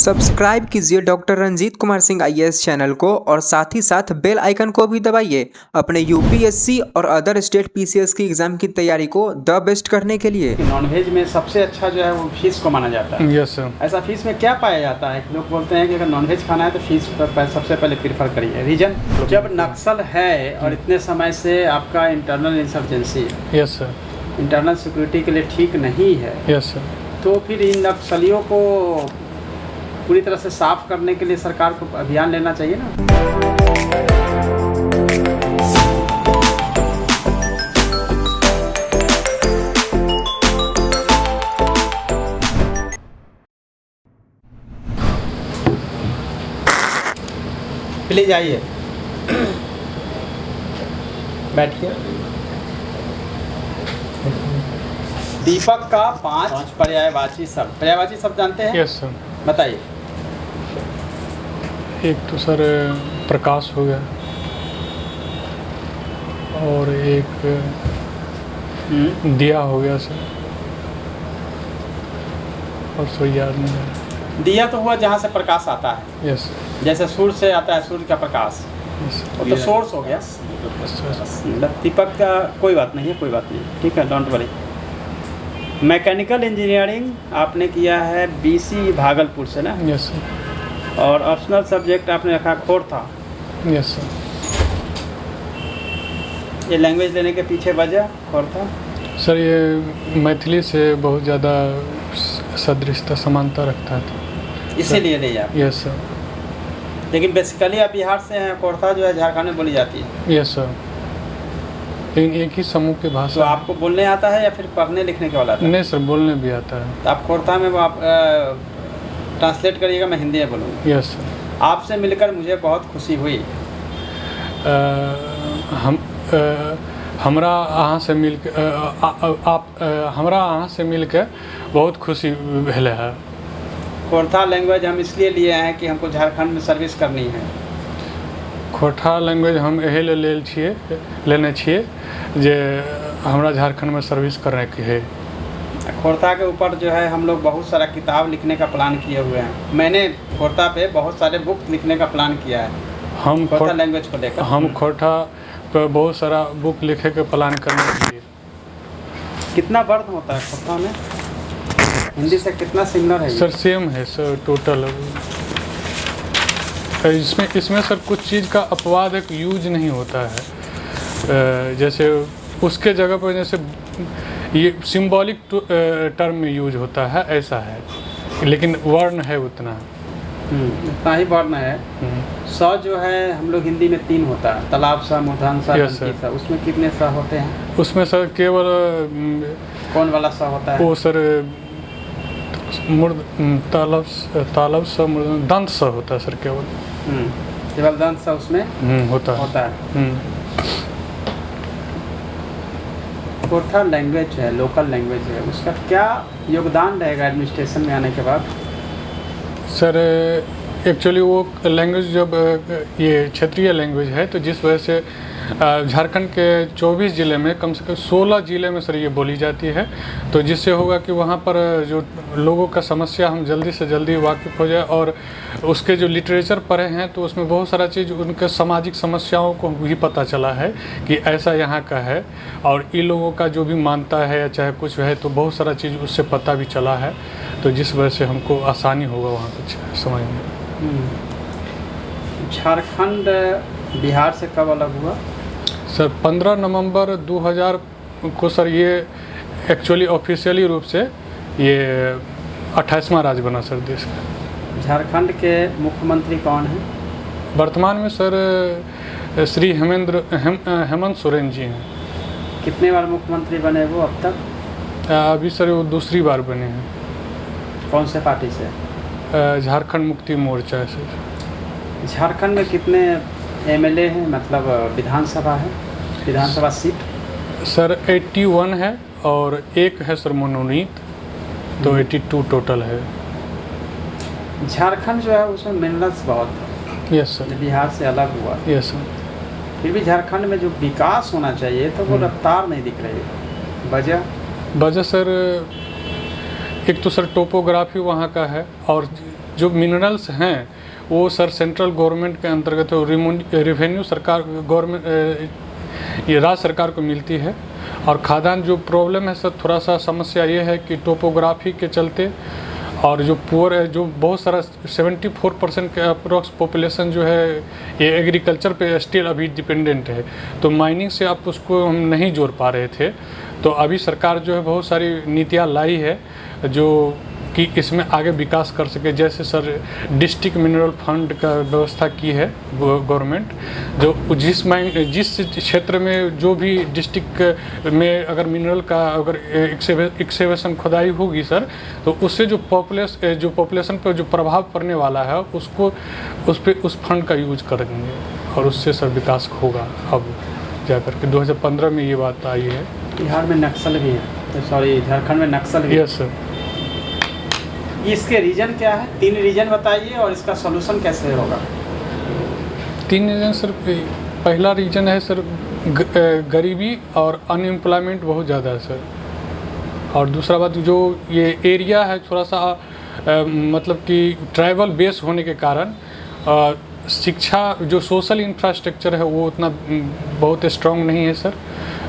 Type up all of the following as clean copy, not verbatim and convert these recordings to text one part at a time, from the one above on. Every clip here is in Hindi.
सब्सक्राइब कीजिए doctor Ranjeet Kumar Singh IAS channel को और साथ ही साथ बेल आइकन को भी दबाइए अपने यूपीएससी और अदर स्टेट पीसीएस की एग्जाम की तैयारी को द बेस्ट करने के लिए। नॉनवेज में सबसे अच्छा जो है वो फिश को माना जाता है। Yes sir. ऐसा फिश में क्या पाया जाता है? लोग बोलते हैं कि अगर नॉनवेज खाना है तो फिश सबसे पहले प्रीफर करिए। रीजन, जब नक्सल है और इतने समय से आपका इंटरनल इंसर्जेंसी है, यस सर, इंटरनल सिक्योरिटी के लिए ठीक नहीं है, यस सर, तो फिर इन नक्सलियों को पूरी तरह से साफ करने के लिए सरकार को अभियान लेना चाहिए ना। प्लीज आइए, बैठिए। दीपक का 5 पर्यायवाची शब्द। पर्यायवाची शब्द जानते हैं? Yes sir. बताइए। एक तो सर प्रकाश हो गया और एक दिया हो गया सर, और सो याद नहीं है। दिया तो हुआ जहाँ से प्रकाश आता है। यस जैसे सूर्य से आता है सूर्य का प्रकाश, यस वो तो सोर्स हो गया। दीपक का कोई बात नहीं है, कोई बात नहीं, ठीक है, डोंट वरी। मैकेनिकल इंजीनियरिंग आपने किया है बीसी भागलपुर से ना? Yes sir. और ऑप्शनल सब्जेक्ट आपने रखा खोरथा। Yes sir. ये लैंग्वेज लेने के पीछे वजह खोरथा? सर ये मैथिली से बहुत ज़्यादा सदृशता समानता रखता था, इसीलिए ले आप। Yes sir. लेकिन बेसिकली आप बिहार से हैं। खोरथा जो है झारखंड में बोली जाती है। यस सर, लेकिन एक ही समूह की तो भाषा। आपको बोलने आता है या फिर पढ़ने लिखने के वाला आता है? नहीं सर, बोलने भी आता है। तो आप खोरथा में वो आप ट्रांसलेट करिएगा, मैं हिंदी में बोलूँगा। Yes sir. आपसे मिलकर मुझे बहुत खुशी हुई। हमरा अहाँ से मिल के हमरा अहाँ से मिल के बहुत खुशी भेल है। खोरथा लैंग्वेज हम इसलिए लिए हैं कि हमको झारखंड में सर्विस करनी है। खोरठा लैंग्वेज हम एहि लेने छिए जे हमरा झारखंड में सर्विस करने की है। खोरथा के ऊपर जो है हम लोग बहुत सारा किताब लिखने का प्लान किए हुए हैं। मैंने खोरथा पे बहुत सारे बुक लिखने का प्लान किया है हम खोरथा लैंग्वेज को लेकर। हम खोरठा पे बहुत सारा बुक लिखे के प्लान करने के लिए। कितना वर्ड होता है खोरथा में? हिंदी से कितना सिमिलर है? सर सेम है सर, टोटल। इसमें सर कुछ चीज़ का अपवाद एक यूज नहीं होता है, जैसे उसके जगह पर जैसे ये सिंबॉलिक टर्म में यूज होता है, ऐसा है, लेकिन वर्ण है उतना ही वर्ण है। स जो है हम लोग हिंदी में 3 होता है, तालाब सा, मूर्धन सा, सा। उसमें कितने स होते हैं? उसमें सर केवल कौन वाला स होता है? वो सर तालब सा दंत सा होता है सर, केवल दंत सा उसमें होता है। खोरथा लैंग्वेज है, लोकल लैंग्वेज है, उसका क्या योगदान रहेगा एडमिनिस्ट्रेशन में आने के बाद? सर एक्चुअली वो लैंग्वेज जब ये क्षेत्रीय लैंग्वेज है, तो जिस वजह से झारखंड के 24 ज़िले में कम से कम 16 ज़िले में सर ये बोली जाती है, तो जिससे होगा कि वहाँ पर जो लोगों का समस्या हम जल्दी से जल्दी वाकिफ़ हो जाए। और उसके जो लिटरेचर पढ़े हैं तो उसमें बहुत सारा चीज़ उनके सामाजिक समस्याओं को भी पता चला है कि ऐसा यहाँ का है, और इन लोगों का जो भी मानता है या चाहे कुछ है, तो बहुत सारा चीज़ उससे पता भी चला है, तो जिस वजह से हमको आसानी होगा वहाँ कुछ समझ में। झारखंड बिहार से कब अलग हुआ? सर 15 नवंबर 2000 को सर ये एक्चुअली ऑफिशियली रूप से ये 28वां राज्य बना सर देश का। झारखंड के मुख्यमंत्री कौन हैं वर्तमान में? सर श्री हेमंत सोरेन जी हैं। कितने बार मुख्यमंत्री बने वो अब तक? अभी सर वो दूसरी बार बने हैं। कौन से पार्टी से? झारखंड मुक्ति मोर्चा से। झारखंड में कितने एमएलए हैं, मतलब विधानसभा है, विधानसभा सीट? सर 81 है और एक है सर मनोनीत, तो 82 टोटल है। झारखंड जो है उसमें मिनरल्स बहुत है। Yes sir. बिहार से अलग हुआ। Yes sir. फिर भी झारखंड में जो विकास होना चाहिए तो वो रफ्तार नहीं दिख रही है। वजह सर एक तो सर टोपोग्राफी वहाँ का है, और जो मिनरल्स हैं वो सर सेंट्रल गवर्नमेंट के अंतर्गत रेवेन्यू सरकार गवर्नमेंट ये राज्य सरकार को मिलती है। और खाद्यान्न जो प्रॉब्लम है सर, थोड़ा सा समस्या ये है कि टोपोग्राफी के चलते और जो पुअर है, जो बहुत सारा 74% के अप्रोक्स पॉपुलेशन जो है ये एग्रीकल्चर पे स्टिल अभी डिपेंडेंट है। तो माइनिंग से आप उसको हम नहीं जोड़ पा रहे थे। तो अभी सरकार जो है बहुत सारी नीतियाँ लाई है जो कि इसमें आगे विकास कर सके। जैसे सर डिस्ट्रिक्ट मिनरल फंड का व्यवस्था की है गवर्नमेंट, जो जिस क्षेत्र में जो भी डिस्ट्रिक्ट में अगर मिनरल का अगर एक्सकेवेशन खुदाई होगी सर, तो उससे जो पॉपुलेशन पर जो प्रभाव पड़ने वाला है उसको उस फंड का यूज करेंगे और उससे सर विकास होगा। अब जाकर के 2015 में ये बात आई है। बिहार में नक्सल भी है, सॉरी झारखंड में नक्सल भी है। Yes sir. इसके रीजन क्या है? 3 रीजन बताइए और इसका सॉल्यूशन कैसे होगा? 3 रीजन सर। पहला रीजन है सर गरीबी और अनएम्प्लॉयमेंट बहुत ज़्यादा है सर। और दूसरा बात जो ये एरिया है थोड़ा सा मतलब कि ट्राइबल बेस होने के कारण शिक्षा जो सोशल इंफ्रास्ट्रक्चर है वो उतना बहुत स्ट्रॉन्ग नहीं है सर।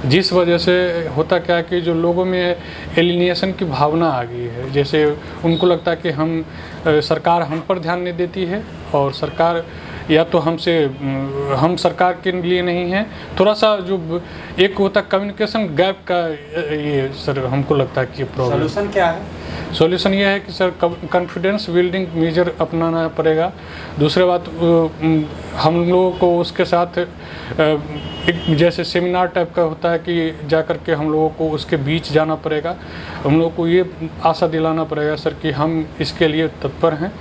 जिस वजह से होता क्या है कि जो लोगों में एलिनेशन की भावना आ गई है। जैसे उनको लगता है कि सरकार हम पर ध्यान नहीं देती है और सरकार या तो हम सरकार के लिए नहीं है। थोड़ा सा जो एक होता कम्युनिकेशन गैप का ये सर हमको लगता है कि ये प्रॉब्लम। सॉल्यूशन क्या है? सॉल्यूशन ये है कि सर कॉन्फिडेंस बिल्डिंग मेजर अपनाना पड़ेगा। दूसरी बात हम लोगों को उसके साथ एक जैसे सेमिनार टाइप का होता है कि जाकर के हम लोगों को उसके बीच जाना पड़ेगा। हम लोगों को ये आशा दिलाना पड़ेगा सर कि हम इसके लिए तत्पर हैं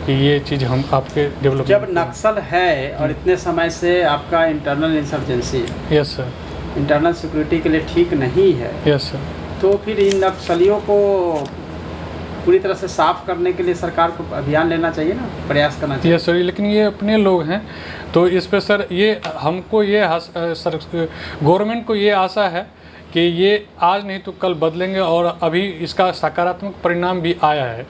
कि ये चीज़ हम आपके डेवलप। जब नक्सल है और इतने समय से आपका internal insurgency, yes sir, internal security के लिए ठीक नहीं है, यस सर, तो फिर इन नक्सलियों को पूरी तरह से साफ करने के लिए सरकार को अभियान लेना चाहिए ना, प्रयास करना चाहिए। यस सर, लेकिन ये अपने लोग हैं तो इस पे सर ये हमको ये सर गवर्नमेंट को ये आशा है कि ये आज नहीं तो कल बदलेंगे और अभी इसका सकारात्मक परिणाम भी आया है।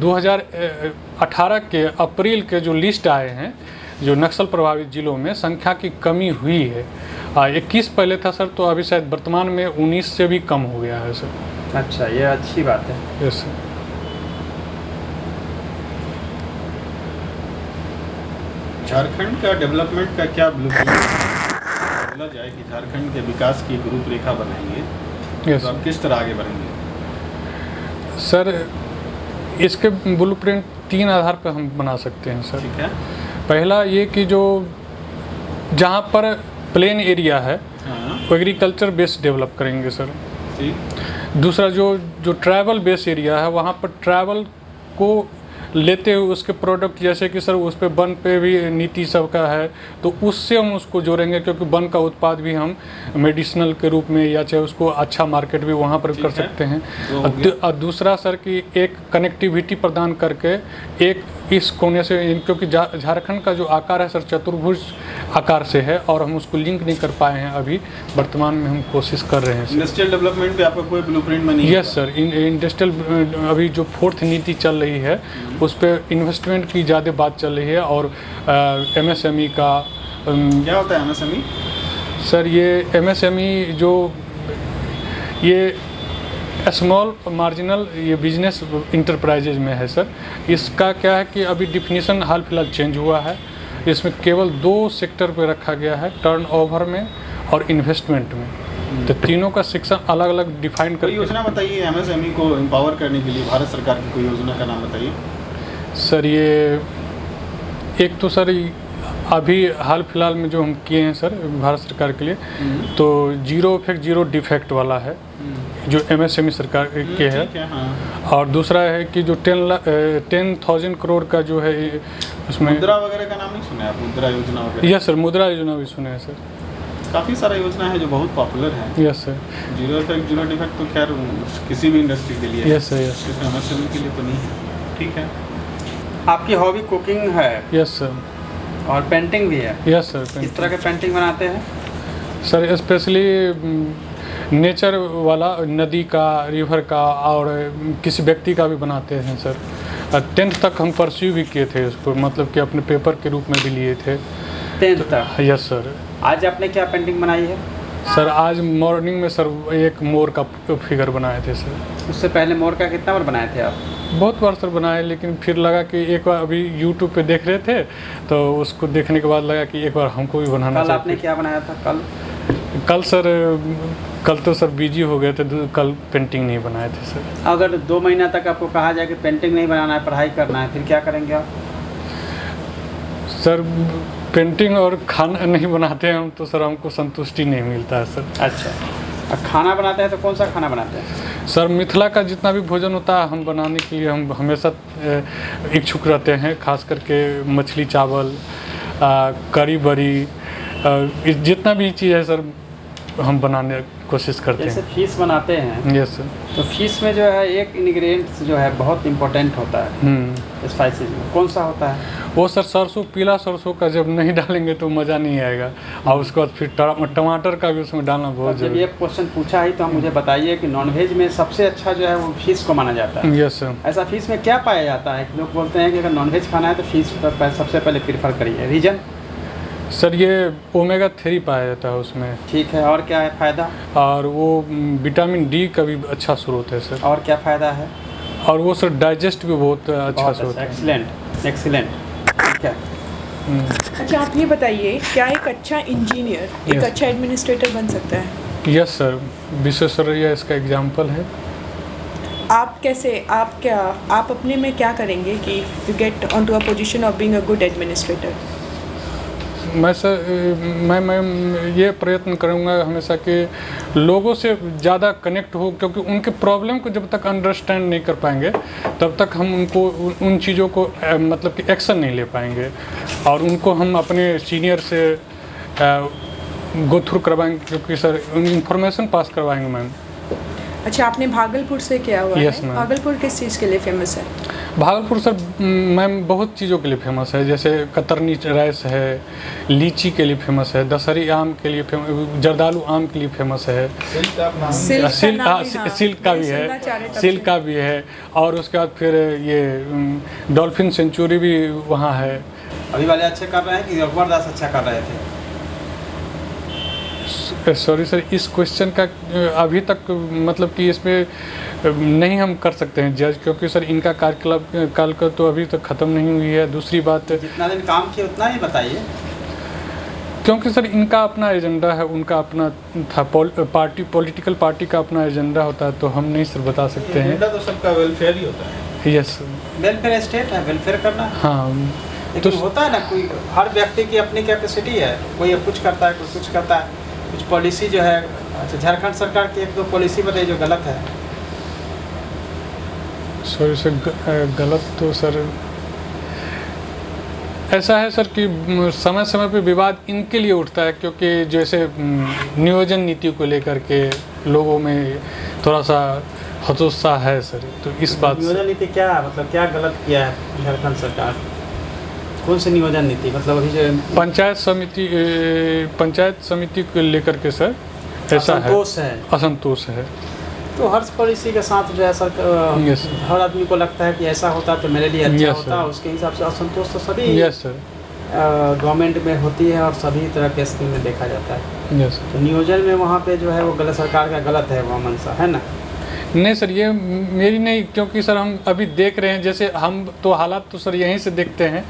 2018 के अप्रैल के जो लिस्ट आए हैं जो नक्सल प्रभावित जिलों में संख्या की कमी हुई है। 21 पहले था सर, तो अभी शायद वर्तमान में 19 से भी कम हो गया है सर। अच्छा, ये अच्छी बात है। Yes sir. झारखंड का डेवलपमेंट का क्या ब्लूप्रिंट बोला जाए कि झारखंड के विकास की एक रूपरेखा बनाएंगे, यस तो आप किस तरह आगे बढ़ेंगे? सर, इसके ब्लूप्रिंट 3 आधार पर हम बना सकते हैं सर। ठीक है। पहला ये कि जो जहाँ पर प्लेन एरिया है हाँ, वो एग्रीकल्चर बेस्ड डेवलप करेंगे सर। ठीक। दूसरा जो ट्रैवल बेस एरिया है वहाँ पर ट्रैवल को लेते हुए उसके प्रोडक्ट जैसे कि सर उस पर वन पे भी नीति सबका है, तो उससे हम उसको जोड़ेंगे क्योंकि वन का उत्पाद भी हम मेडिसिनल के रूप में या चाहे उसको अच्छा मार्केट भी वहाँ पर कर सकते हैं। और दूसरा सर कि एक कनेक्टिविटी प्रदान करके एक इस कोने से, क्योंकि झारखंड का जो आकार है सर चतुर्भुज आकार से है और हम उसको लिंक नहीं कर पाए हैं अभी, वर्तमान में हम कोशिश कर रहे हैं। इंडस्ट्रियल डेवलपमेंट पे आपका कोई ब्लूप्रिंट में नहीं? यस सर, इंडस्ट्रियल अभी जो 4th नीति चल रही है उस पर इन्वेस्टमेंट की ज़्यादा बात चल रही है और MSME का क्या होता है MSME? सर ये MSME जो ये स्मॉल मार्जिनल ये बिजनेस इंटरप्राइजेज में है सर। इसका क्या है कि अभी डिफिनीशन हाल फिलहाल चेंज हुआ है। इसमें केवल 2 सेक्टर पे रखा गया है, टर्नओवर में और इन्वेस्टमेंट में। तो तीनों का सेक्शन अलग अलग डिफाइन कोई कर। योजना बताइए MSME को एम्पावर करने के लिए, भारत सरकार की कोई योजना का नाम बताइए। सर ये एक तो सर अभी हाल फिलहाल में जो हम किए हैं सर भारत सरकार के लिए, तो 0 इफेक्ट 0 डिफेक्ट वाला है जो MSME सरकार के है। हाँ। और दूसरा है कि जो 10,000 करोड़ का जो है उसमें मुद्रा वगैरह का नाम नहीं सुना है आप? मुद्रा योजना वगैरह? यस सर, मुद्रा योजना भी सुने हैं सर। काफ़ी सारा योजना है जो बहुत पॉपुलर है। Yes sir. 0 इफेक्ट 0 डिफेक्ट तो खैर किसी भी इंडस्ट्री के लिए है। यस सर, यस सिर्फ MSME के लिए तो नहीं है। ठीक है। आपकी हॉबी कुकिंग है यस सर, और पेंटिंग भी है। Yes sir. किस तरह के पेंटिंग बनाते हैं? सर स्पेशली नेचर वाला, नदी का, रिवर का और किसी व्यक्ति का भी बनाते हैं सर। 10th तक हम परस्यू भी किए थे इसको, मतलब कि अपने पेपर के रूप में भी लिए थे। 10th तक। Yes sir. आज आपने क्या पेंटिंग बनाई है? सर आज मॉर्निंग में सर एक मोर का फिगर बनाए थे सर। उससे पहले मोर का कितना बार बनाए थे आप? बहुत बार सर बनाए, लेकिन फिर लगा कि एक बार अभी यूट्यूब पे देख रहे थे तो उसको देखने के बाद लगा कि एक बार हमको भी बनाना कल चाहिए। आपने क्या बनाया था कल? कल सर, कल तो सर बिजी हो गए थे, कल पेंटिंग नहीं बनाए थे सर। अगर 2 महीना तक आपको कहा जाए कि पेंटिंग नहीं बनाना है, पढ़ाई करना है, फिर क्या करेंगे आप? सर पेंटिंग और खाना नहीं बनाते हैं हम तो सर हमको संतुष्टि नहीं मिलता है सर। अच्छा, अब खाना बनाते हैं तो कौन सा खाना बनाते हैं? सर मिथिला का जितना भी भोजन होता है हम बनाने के लिए हम हमेशा इच्छुक रहते हैं, खास करके मछली चावल, करी बड़ी, जितना भी चीज़ है सर हम बनाने की कोशिश करते जैसे हैं। फीस बनाते हैं यस सर। तो फीस में जो है एक इंग्रेडिएंट्स जो है बहुत इम्पोर्टेंट होता है स्पाइसेस में, कौन सा होता है? वो सर सरसों, पीला सरसों का जब नहीं डालेंगे तो मज़ा नहीं आएगा, और उसके बाद फिर टमाटर का भी उसमें डालना बहुत जब ये जरूरी। क्वेश्चन पूछा ही तो हम मुझे बताइए कि नॉनवेज में सबसे अच्छा जो है वो फिश को माना जाता है। Yes sir. ऐसा फिश में क्या पाया जाता है कि लोग बोलते हैं कि अगर नॉनवेज खाना है तो फिश पर सबसे पहले प्रीफर करिए, रीजन? सर ये ओमेगा 3 पाया जाता है उसमें, ठीक है, और क्या है फ़ायदा? और वो विटामिन डी का भी अच्छा स्रोत है सर, और क्या फ़ायदा है? और वो सर डाइजेस्ट भी बहुत अच्छा स्रोत है। एक्सीलेंट एक्सीलेंट, ठीक है। अच्छा, आप ये बताइए, क्या एक अच्छा इंजीनियर एक Yes. अच्छा एडमिनिस्ट्रेटर बन सकता है? यस सर, विश्वेश्वरैया इसका एग्जाम्पल है। आप कैसे, आप अपने में क्या करेंगे कि you get on to a position of being a good administrator? मैं सर मैं ये प्रयत्न करूँगा हमेशा कि लोगों से ज़्यादा कनेक्ट हो, क्योंकि उनके प्रॉब्लम को जब तक अंडरस्टैंड नहीं कर पाएंगे तब तक हम उनको उन चीज़ों को मतलब कि एक्शन नहीं ले पाएंगे, और उनको हम अपने सीनियर से गो थ्रू करवाएंगे, क्योंकि सर इंफॉर्मेशन पास करवाएंगे मैम। अच्छा, आपने भागलपुर से किया हुआ Yes, है। ma'am. भागलपुर किस चीज़ के लिए फेमस है? भागलपुर सर मैम बहुत चीज़ों के लिए फेमस है, जैसे कतरनी राइस है, लीची के लिए फेमस है, दशहरी आम के लिए फेमस, जर्दालू आम के लिए फेमस है, सिल्क का नाम भी, हाँ, सिल्क का भी मैंने सुनना चाह रहे है, तब सिल्क से। का भी है, और उसके बाद फिर ये डॉल्फिन सेंचुरी भी वहाँ है। अभी वाले अच्छे कर रहे हैं कि रघुवर दास अच्छा कर रहे थे? सॉरी सर, इस क्वेश्चन का अभी तक मतलब कि इसमें नहीं हम कर सकते हैं जज, क्योंकि सर इनका काल का तो अभी तक ख़त्म नहीं हुई है। दूसरी बात, जितना दिन काम किए उतना ही बताइए। क्योंकि सर इनका अपना एजेंडा है, उनका अपना था, पॉलिटिकल पार्टी का अपना एजेंडा होता है, तो हम नहीं सर बता सकते हैं। एजेंडा तो सबका वेलफेयर ही होता है। यस वेलफेयर स्टेट है, वेलफेयर करना। हाँ, लेकिन तो होता है ना, कोई हर व्यक्ति की अपनी कैपेसिटी है, कोई अब कुछ करता है, कोई कुछ करता है, कुछ पॉलिसी जो है। अच्छा, झारखंड सरकार की 1-2 पॉलिसी बताइए जो गलत है। सॉरी सर, गलत तो सर ऐसा है सर कि समय समय पे विवाद इनके लिए उठता है, क्योंकि जैसे नियोजन नीति को लेकर के लोगों में थोड़ा सा हतोत्साह है सर, तो इस बात से। नियोजन नीति क्या है, मतलब क्या गलत किया है झारखंड सरकार? कौन सी नियोजन नीति? मतलब अभी जो पंचायत समिति को लेकर के सर ऐसा है, असंतोष है। तो हर पॉलिसी के साथ जो है सरकार, Yes. हर आदमी को लगता है कि ऐसा होता तो मेरे लिए अच्छा Yes, होता, sir. उसके हिसाब से असंतोष तो सभी यस सर, गवर्नमेंट में होती है और सभी तरह के स्कीम में देखा जाता है। यस। तो नियोजन में वहाँ पे जो है वो गलत, सरकार का गलत है वहाँ मंशा, है ना? नहीं सर, ये मेरी नहीं, क्योंकि सर हम अभी देख रहे हैं, जैसे हम तो हालात तो सर यहीं से देखते हैं,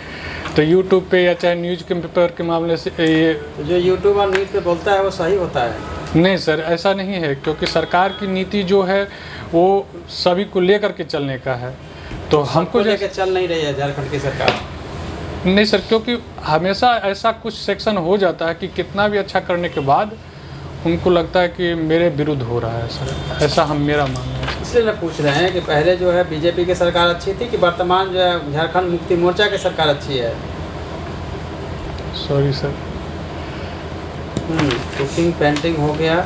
तो यूट्यूब पे या चाहे न्यूज़ के पेपर के मामले से ये। तो जो यूट्यूब और न्यूज़ पे बोलता है वो सही होता है? नहीं सर, ऐसा नहीं है, क्योंकि सरकार की नीति जो है वो सभी को लेकर के चलने का है, तो हमको लेकर चल नहीं रही है झारखंड की सरकार। नहीं सर, क्योंकि हमेशा ऐसा कुछ सेक्शन हो जाता है कि कितना भी अच्छा करने के बाद उनको लगता है कि मेरे विरुद्ध हो रहा है सर, ऐसा मेरा मानना है। इसलिए मैं पूछ रहे हैं कि पहले जो है बीजेपी की सरकार अच्छी थी कि वर्तमान जो है झारखंड मुक्ति मोर्चा की सरकार अच्छी है? Sorry sir. कुकिंग पेंटिंग हो गया,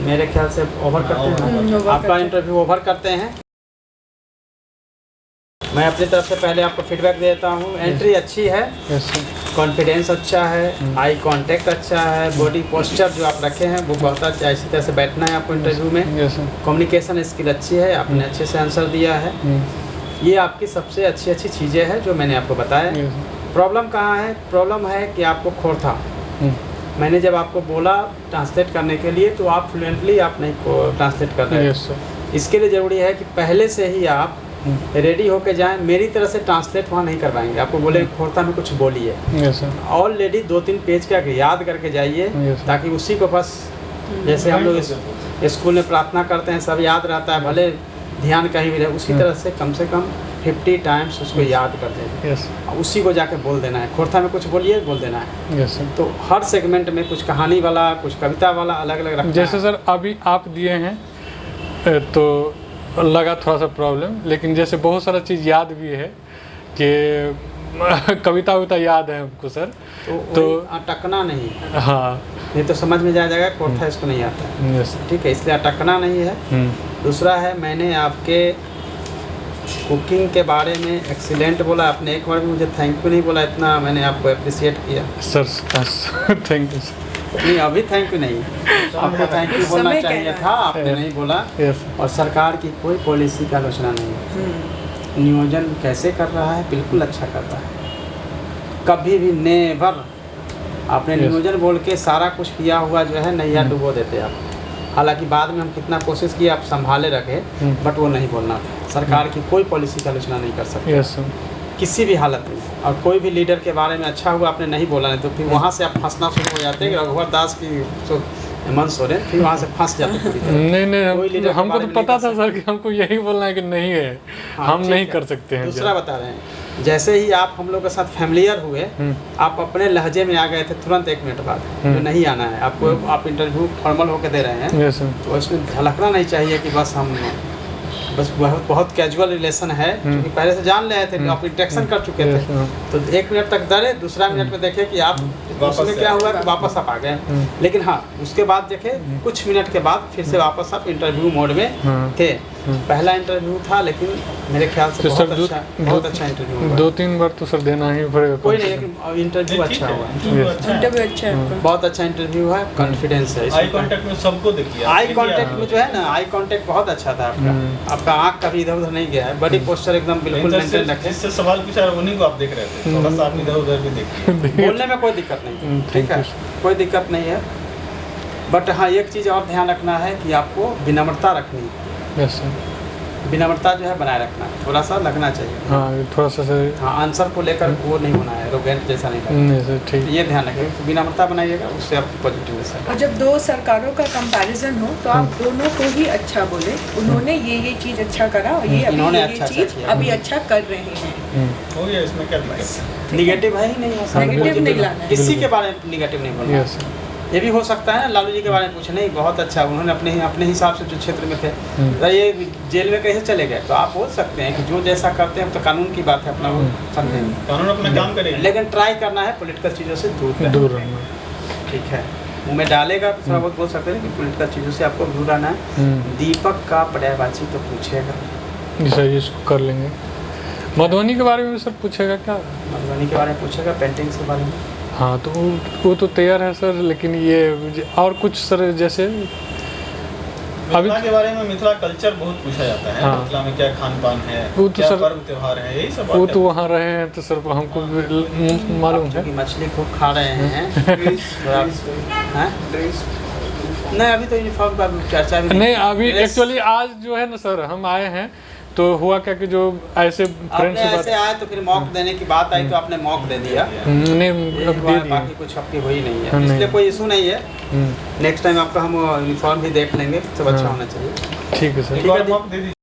मेरे ख्याल से ओवर करते हैं। ओवर आपका करते हैं। इंटरव्यू ओवर करते हैं। मैं अपनी तरफ से पहले आपको फीडबैक देता हूँ। एंट्री अच्छी है, यस सर। कॉन्फिडेंस अच्छा है, आई कांटेक्ट अच्छा है, बॉडी पोस्चर जो आप रखे हैं वो बहुत अच्छा है, इसी तरह से बैठना है आपको इंटरव्यू में। Yes sir. कम्युनिकेशन स्किल अच्छी है, आपने अच्छे से आंसर दिया है। ये आपकी सबसे अच्छी अच्छी चीज़ें हैं जो मैंने आपको बताया। Yes. प्रॉब्लम कहाँ है? प्रॉब्लम है कि आपको खोर था। मैंने जब आपको बोला ट्रांसलेट करने के लिए तो आप फ्लुएंटली आप नहीं ट्रांसलेट कर रहे। Yes sir. इसके लिए ज़रूरी है कि पहले से ही आप रेडी होके जाएं। मेरी तरह से ट्रांसलेट वहाँ नहीं करवाएंगे, आपको बोले खोरता में कुछ बोलिए। Yes sir. ऑलरेडी 2-3 पेज का याद करके जाइए Yes. ताकि उसी को बस जैसे हम लोग स्कूल में प्रार्थना करते हैं सब याद रहता है, भले ध्यान कहीं भी रहे, उसी तरह से कम 50 टाइम्स उसको याद कर देंगे। यस उसी को जाके बोल देना है। खोरथा में कुछ बोलिए, बोल देना है। Yes sir. तो हर सेगमेंट में कुछ कहानी वाला, कुछ कविता वाला अलग अलग रखना जैसे है। सर अभी आप दिए हैं तो लगा थोड़ा सा प्रॉब्लम, लेकिन जैसे बहुत सारा चीज़ याद भी है कि कविता वविता याद है हमको सर। तो अटकना नहीं है, हाँ। नहीं तो समझ में जाएगा खोरथा इसको नहीं आता है। यस। ठीक है, इसलिए अटकना नहीं है। दूसरा है, मैंने आपके कुकिंग के बारे में एक्सीलेंट बोला, आपने एक बार भी मुझे थैंक यू नहीं बोला, इतना मैंने आपको अप्रिशिएट किया। Sir thank you sir. नहीं, अभी थैंक यू नहीं, आपको थैंक यू बोलना समय चाहिए कह था, आपने नहीं बोला। यस। और सरकार की कोई पॉलिसी का आलोचना नहीं है। नियोजन कैसे कर रहा है, बिल्कुल अच्छा कर रहा है। कभी भी नेवर आपने Yes. नियोजन बोल के सारा कुछ किया हुआ जो है नैया डुबो देते आप। हालांकि बाद में हम कितना कोशिश किए आप संभाले रखे, बट वो नहीं बोलना था। सरकार की कोई पॉलिसी का आलोचना नहीं कर सकते यस सर। किसी भी हालत में। और कोई भी लीडर के बारे में अच्छा हुआ आपने नहीं बोला, नहीं तो फिर वहाँ से आप फंसना शुरू हो जाते हैं कि रघुवर दास की हेमंत सोरेन, फिर वहाँ से फंस जाते पूरी तरह। नहीं कोई लीडर के हमको बारे तो में नहीं पता कर था सर कि हमको यही बोलना है कि नहीं है, हाँ, हम ठीक नहीं है। कर सकते हैं। दूसरा बता रहे हैं, जैसे ही आप हम लोग के साथ फैमिलियर हुए, आप अपने लहजे में आ गए थे तुरंत 1 मिनट बाद, जो नहीं आना है आपको। आप इंटरव्यू फॉर्मल होकर दे रहे हैं, यस सर। तो इसमें झलकना नहीं चाहिए कि बस हम बहुत कैजुअल रिलेशन है, क्योंकि पहले से जान रहे थे, आप इंटरेक्शन कर चुके थे। तो 1 मिनट तक डरे, दूसरा मिनट में देखे कि आप उसमें क्या हुआ कि वापस आप आ गए। लेकिन हाँ, उसके बाद देखे कुछ मिनट के बाद फिर से वापस आप इंटरव्यू मोड में थे। पहला इंटरव्यू था, लेकिन मेरे ख्याल से बहुत अच्छा इंटरव्यू हुआ। 2-3 बार तो सर देना ही पड़ेगा। कोई नहीं, लेकिन इंटरव्यू अच्छा हुआ। इंटरव्यू अच्छा है आपका। बहुत अच्छा इंटरव्यू है, कॉन्फिडेंस है। आई कांटेक्ट में सबको देखिए, आई कांटेक्ट में जो है ना, आई कांटेक्ट बहुत अच्छा था आपका। आपका आँख कभी इधर उधर नहीं गया है, बॉडी पोस्चर एकदम बिल्कुल मेंटेन रखे। जिससे सवाल पूछा उन्हीं को आप देख रहे थे, थोड़ा सा आप इधर उधर भी देखिए। बोलने में कोई दिक्कत नहीं, ठीक है, कोई दिक्कत नहीं है। बट हाँ, एक चीज़ और ध्यान रखना है कि आपको विनम्रता रखनी है। Yes sir. विनम्रता जो है बनाए रखना है, थोड़ा सा लगना चाहिए। हाँ थोड़ा सा सर। हाँ, आंसर को लेकर वो नहीं होना है, एरोगेंट जैसा नहीं करना। नहीं सर ठीक। ये ध्यान रखिए, विनम्रता बनाइएगा, उससे आप पॉजिटिव है। और जब 2 सरकारों का कंपैरिजन हो तो आप दोनों को ही अच्छा बोले, उन्होंने ये चीज़ अच्छा करा और ये अभी इन्होंने ये अच्छा चीज़ किया। अभी अच्छा कर रहे हैं। हो गया, इसमें क्या दिक्कत है? निगेटिव है ही नहीं है, नेगेटिव नहीं लाना है। किसी के बारे में निगेटिव नहीं बोलना। यस। ये भी हो सकता है ना, लालू जी के बारे में पूछे, नहीं बहुत अच्छा, उन्होंने अपने हिसाब से जो क्षेत्र में थे, तो ये जेल में कैसे चले गए, तो आप बोल सकते हैं कि जो जैसा करते हैं तो कानून की बात है, अपना वो समझेंगे। कानून अपना काम करेगा, लेकिन ट्राई करना है पॉलिटिकल चीज़ों से दूर रहना। ठीक है, मुँह में डालेगा तो थोड़ा बहुत बोल सकते हैं कि पॉलिटिकल चीज़ों से आपको दूर रहना है। दीपक का पर्यायवाची तो पूछेगा जी सर, इसको कर लेंगे। मधुबनी के बारे में सर पूछेगा क्या? मधुबनी के बारे में पूछेगा, पेंटिंग्स के बारे में। हाँ तो वो तो तैयार है सर, लेकिन ये और कुछ सर जैसे मिथिला के बारे में, मिथिला कल्चर बहुत पूछा जाता है। हाँ। मिथिला में क्या खान पान है, वो तो क्या सर- पर्व त्योहार है, यही सब वो बातें। तो वहाँ रहे हैं तो सर हमको मालूम है। कि मछली खूब खा रहे हैं तो आप- हैं? नहीं, अभी तो यूनिफॉर्म का चर्चा भी नहीं अभी ड्रेस- एक्चुअली आज जो है ना सर, हम आए हैं तो हुआ क्या कि जो ऐसे फ्रेंड आपने से ऐसे आए तो फिर मौक देने की बात आई तो आपने मौक दे दिया। नहीं एक अब दे बार दिए। बाकी कुछ आपकी हुई नहीं है, नहीं। इसलिए कोई इशू नहीं है। हम्म, नेक्स्ट टाइम आपका हम यूनिफॉर्म भी देख लेंगे, सब अच्छा हाँ। होना चाहिए। ठीक है सर। एक बार मौका दे दीजिए।